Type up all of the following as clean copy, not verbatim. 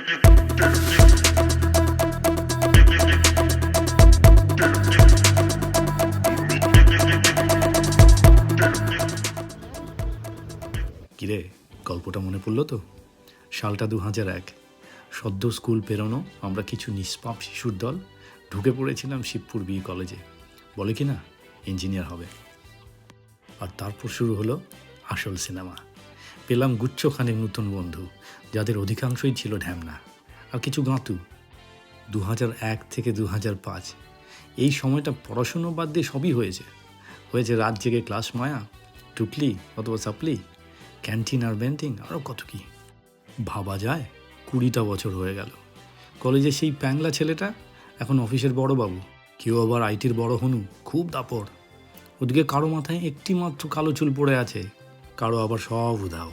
কিরে, গল্পটা মনে পড়লো তো? সালটা 2001। সদ্য স্কুল পেরোনো আমরা কিছু নিষ্পাপ শিশুর দল ঢুকে পড়েছিলাম শিবপুর বি কলেজে। বলে কি না ইঞ্জিনিয়ার হবে। আর তারপর শুরু হলো আসল সিনেমা। পেলাম গুচ্ছখানেক নতুন বন্ধু, যাদের অধিকাংশই ছিল ঢ্যামনা আর কিছু গাঁতু। 2001 থেকে 2005 এই সময়টা পড়াশুনো বাদ দিয়ে সবই হয়েছে। রাত জেগে ক্লাস মায়া, টুকলি অথবা সাপলি, ক্যান্টিন আর বেন্টিং, আরও কত কি। ভাবা যায় 20টা বছর হয়ে গেল। কলেজে সেই প্যাংলা ছেলেটা এখন অফিসের বড় বাবু, কেউ আবার আইটির বড় হনু, খুব দাপড়। ওদিকে কারো মাথায় একটি মাত্র কালো চুল পড়ে আছে, কারো আবার সব উধাও।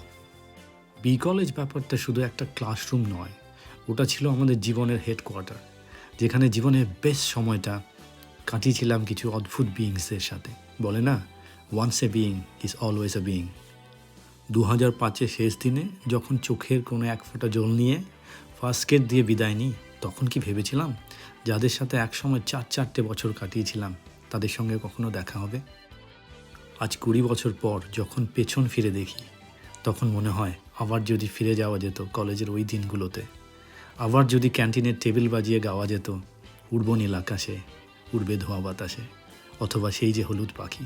বি কলেজ ব্যাপারটা শুধু একটা ক্লাসরুম নয়, ওটা ছিল আমাদের জীবনের হেডকোয়ার্টার, যেখানে জীবনের বেস্ট সময়টা কাটিয়েছিলাম কিছু অদ্ভুত বিইংসের সাথে। বলে না, once a being is always a being. 2005 শেষ দিনে যখন চোখের কোনো এক ফোঁটা জল নিয়ে ফার্স্ট গেট দিয়ে বিদায় নিই, তখন কি ভেবেছিলাম যাদের সাথে একসময় 4 বছর কাটিয়েছিলাম তাদের সঙ্গে কখনো দেখা হবে? আজ 20 বছর পর যখন পেছন ফিরে দেখি, তখন মনে হয় আবার যদি ফিরে যাওয়া যেত কলেজের ওই দিনগুলোতে, আবার যদি ক্যান্টিনের টেবিল বাজিয়ে গাওয়া যেত উড়ব নীল আকাশে, উড়বে ধোয়া বাতাসে, অথবা সেই যে হলুদ পাখি।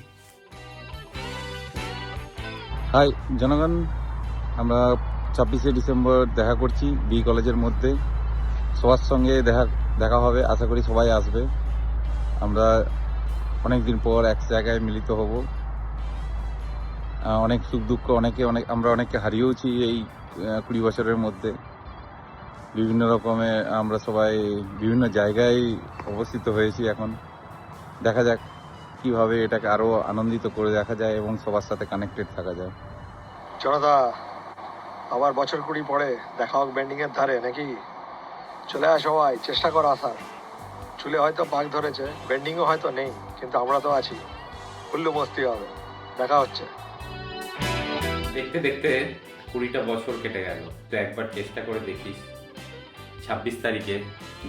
হাই জনগণ, আমরা 26শে ডিসেম্বর দেখা করছি বি কলেজের মধ্যে। সবার সঙ্গে দেখা হবে, আশা করি সবাই আসবে। আমরা অনেক দিন পর এক জায়গায় মিলিত হব। অনেক সুখ দুঃখ, আমরা অনেককে হারিয়েওছি এই 20 বছরের মধ্যে। বিভিন্ন রকমে আমরা সবাই বিভিন্ন জায়গায় অবস্থিত হয়েছি। এখন দেখা যাক কিভাবে এটাকে আরো আনন্দিত করে দেখা যায় এবং সবার সাথে কানেক্টেড থাকা যায়। জনতা, আবার বছর 20 পরে দেখা হোক বেন্ডিং এর ধারে, নাকি? চলে আয় সবাই, চেষ্টা কর আসার। চুলে হয়তো পাক ধরেছে, বেন্ডিংও হয়তো নেই, কিন্তু আমরা তো আছি। হুল্লু মস্তি হবে, দেখা হচ্ছে। দেখতে দেখতে 20টা বছর কেটে গেল। তো একবার চেষ্টা করে দেখিস 26 তারিখে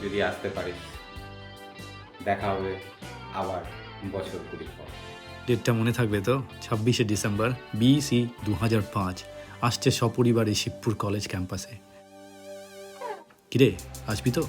যদি আসতে পারিস, দেখা হবে আবার বছর 20 পর। ডেটটা মনে থাকবে তো? 26শে ডিসেম্বর, BC 2005 আসছে সপরিবারে শিবপুর কলেজ ক্যাম্পাসে। কিরে, আসবি তো?